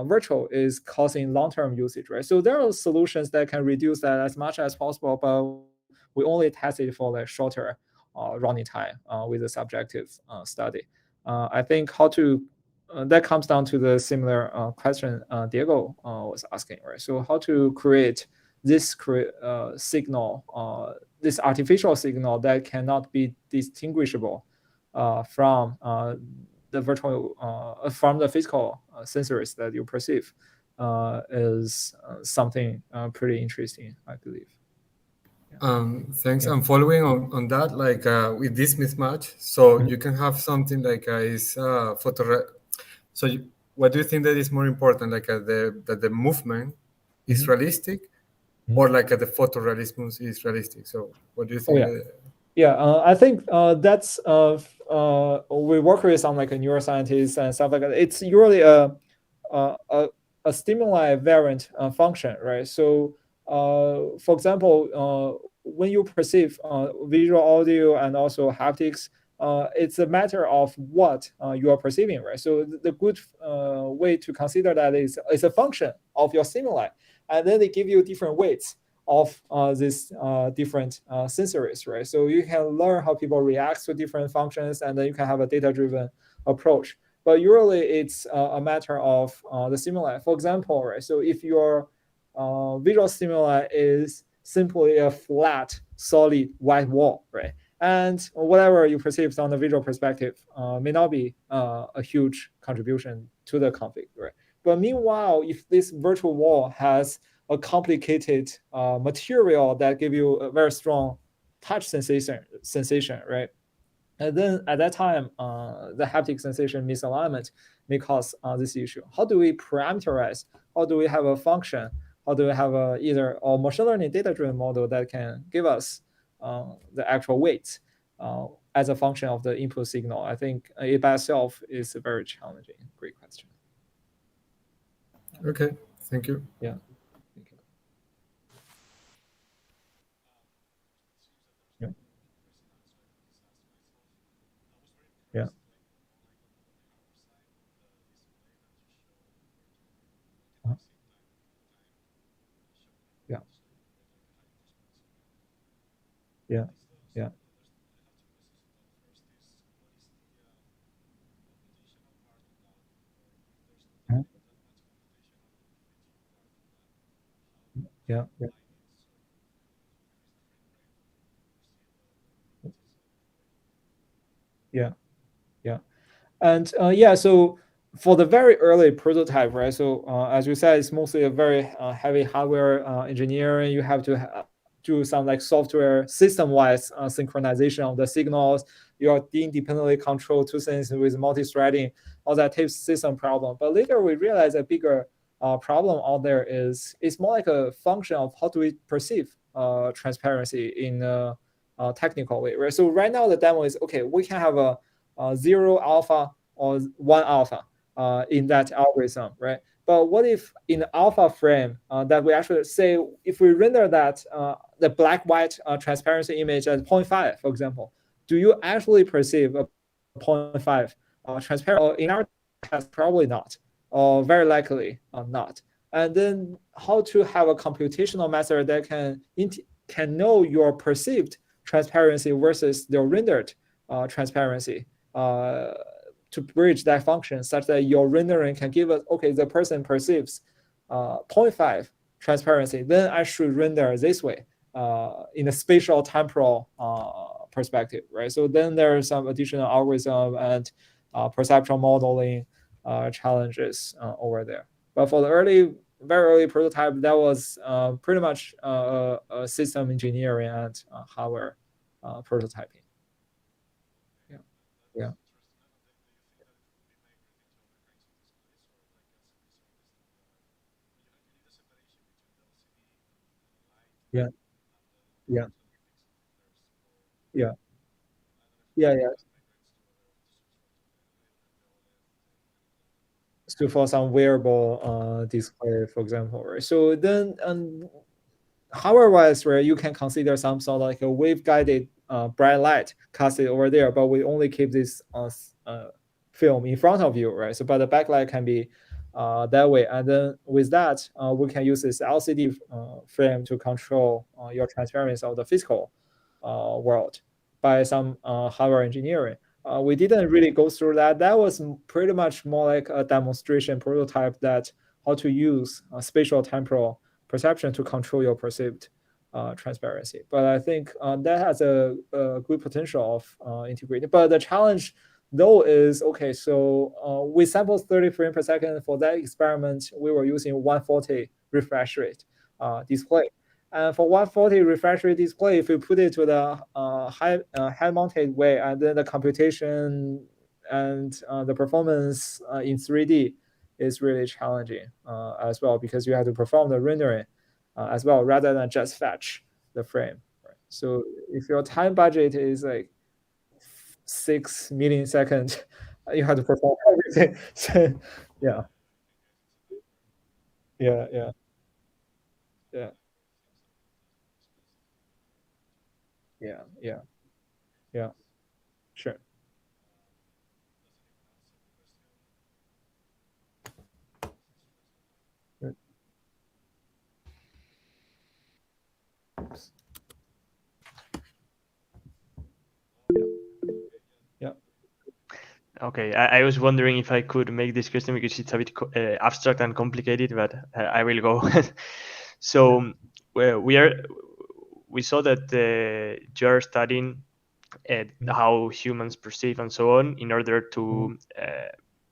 virtual is causing long-term usage, right? So there are solutions that can reduce that as much as possible, but we only test it for like shorter running time with a subjective study. I think how to that comes down to the similar question Diego was asking, right? So how to create this signal, this artificial signal that cannot be distinguishable from the from the physical sensors that you perceive is something pretty interesting, I believe. Thanks. I'm following on that, like with this mismatch. So you can have something like is So what do you think that is more important, like that the movement is realistic, or like the photorealism is realistic? So what do you think? I think that's we work with some like a neuroscientist and stuff like that. It's usually a stimuli variant function, right? So for example, when you perceive visual, audio, and also haptics, it's a matter of what you are perceiving, right? So the good way to consider that is a function of your stimuli, and then they give you different weights of these different sensories, right? So you can learn how people react to different functions, and then you can have a data-driven approach. But usually it's a matter of the stimuli. For example, right? So if your visual stimuli is simply a flat, solid white wall, right? And whatever you perceive on the visual perspective may not be a huge contribution to the conflict, right? But meanwhile, if this virtual wall has a complicated material that give you a very strong touch sensation, right? And then at that time, the haptic sensation misalignment may cause this issue. How do we parameterize? How do we have a function? How do we have either a machine learning data-driven model that can give us the actual weight as a function of the input signal? I think it by itself is a very challenging. Great question. Okay, thank you. Yeah. Yeah. Yeah. Yeah. Yeah. Yeah. Yeah. Yeah. Yeah. And so for the very early prototype, right? So as you said, it's mostly a very heavy hardware engineering. You have to do some like software system-wise synchronization of the signals. You are independently control two things with multi-threading. All that takes system problem. But later we realized a bigger problem out there is it's more like a function of how do we perceive transparency in a technical way, right? So right now the demo is okay. We can have a 0 alpha or 1 alpha in that algorithm, right? But what if in the alpha frame that we actually say, if we render that the black-white transparency image as 0.5, for example, do you actually perceive a 0.5 transparent? In our test, probably not, or very likely not. And then how to have a computational method that can know your perceived transparency versus the rendered transparency to bridge that function such that your rendering can give us, okay, the person perceives 0.5 transparency, then I should render this way in a spatial temporal perspective, right? So then there are some additional algorithm and perceptual modeling challenges over there. But for the very early prototype, that was pretty much system engineering and hardware prototyping. Yeah. Yeah. Yeah. Yeah. Yeah. Yeah. So for some wearable display, for example, right? So then hardware-wise, right, you can consider some sort of like a wave-guided bright light casted over there, but we only keep this film in front of you, right? So but the backlight can be that way, and then with that we can use this LCD frame to control your transparency of the physical world by some hardware engineering. We didn't really go through that. That was pretty much more like a demonstration prototype that how to use spatial temporal perception to control your perceived transparency. But I think that has a good potential of integrating. But the challenge though is, okay, so we sampled 30 frames per second. For that experiment, we were using 140 refresh rate display. And for 140 refresh rate display, if you put it to the head-mounted way, and then the computation and the performance in 3D is really challenging as well, because you have to perform the rendering as well, rather than just fetch the frame. Right? So if your time budget is like 6 milliseconds, you have to perform everything. So, yeah. Sure. Okay, I was wondering if I could make this question because it's a bit abstract and complicated, but I will go. So we saw that you're studying how humans perceive and so on in order to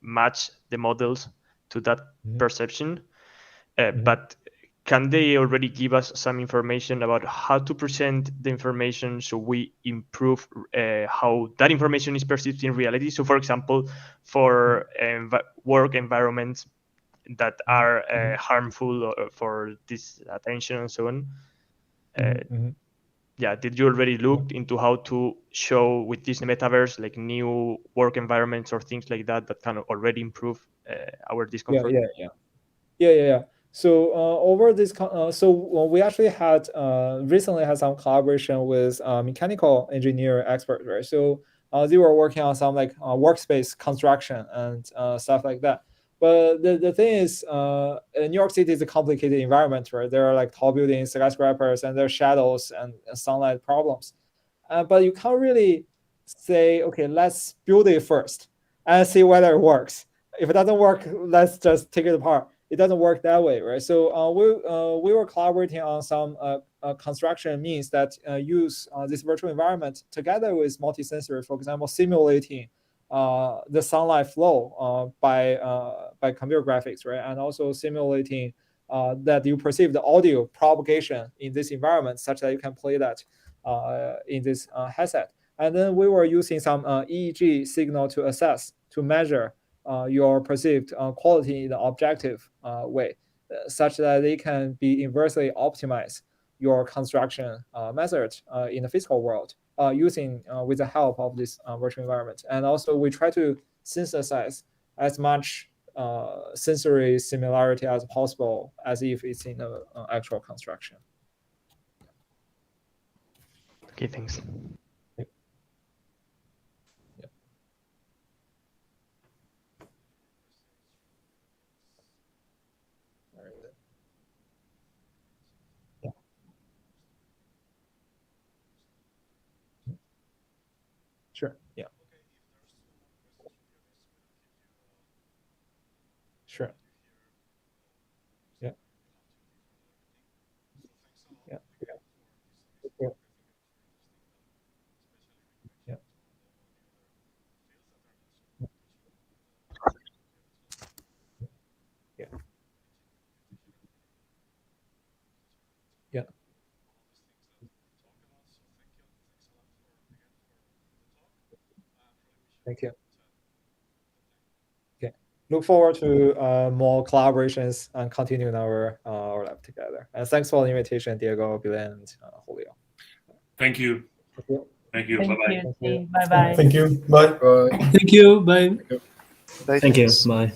match the models to that perception. But can they already give us some information about how to present the information so we improve how that information is perceived in reality? So, for example, for work environments that are harmful for this attention and so on. Yeah, did you already look into how to show with this metaverse like new work environments or things like that that can already improve our discomfort? Yeah. So over this, we actually had recently had some collaboration with mechanical engineer experts, right? So they were working on some like workspace construction and stuff like that. But the thing is, New York City is a complicated environment, right? There are like tall buildings, skyscrapers, and there are shadows and sunlight problems. But you can't really say, okay, let's build it first and see whether it works. If it doesn't work, let's just take it apart. It doesn't work that way, right? So we were collaborating on some construction means that use this virtual environment together with multisensory, for example, simulating the sunlight flow by computer graphics, right? And also simulating that you perceive the audio propagation in this environment such that you can play that in this headset. And then we were using some EEG signal to measure your perceived quality in an objective way, such that they can be inversely optimize your construction method in the physical world using with the help of this virtual environment. And also we try to synthesize as much sensory similarity as possible as if it's in the actual construction. Okay, thanks. Sure. Yeah. Sure. Yeah. Yeah. Yeah. Yeah. Yeah. Yeah. Thank you. Okay. Look forward to more collaborations and continuing our lab together. And thanks for the invitation, Diego, Bilen, and Julio. Thank you. Thank you. Bye-bye. Bye-bye. Thank you. Bye. Thank you. Bye. Thank you. Bye.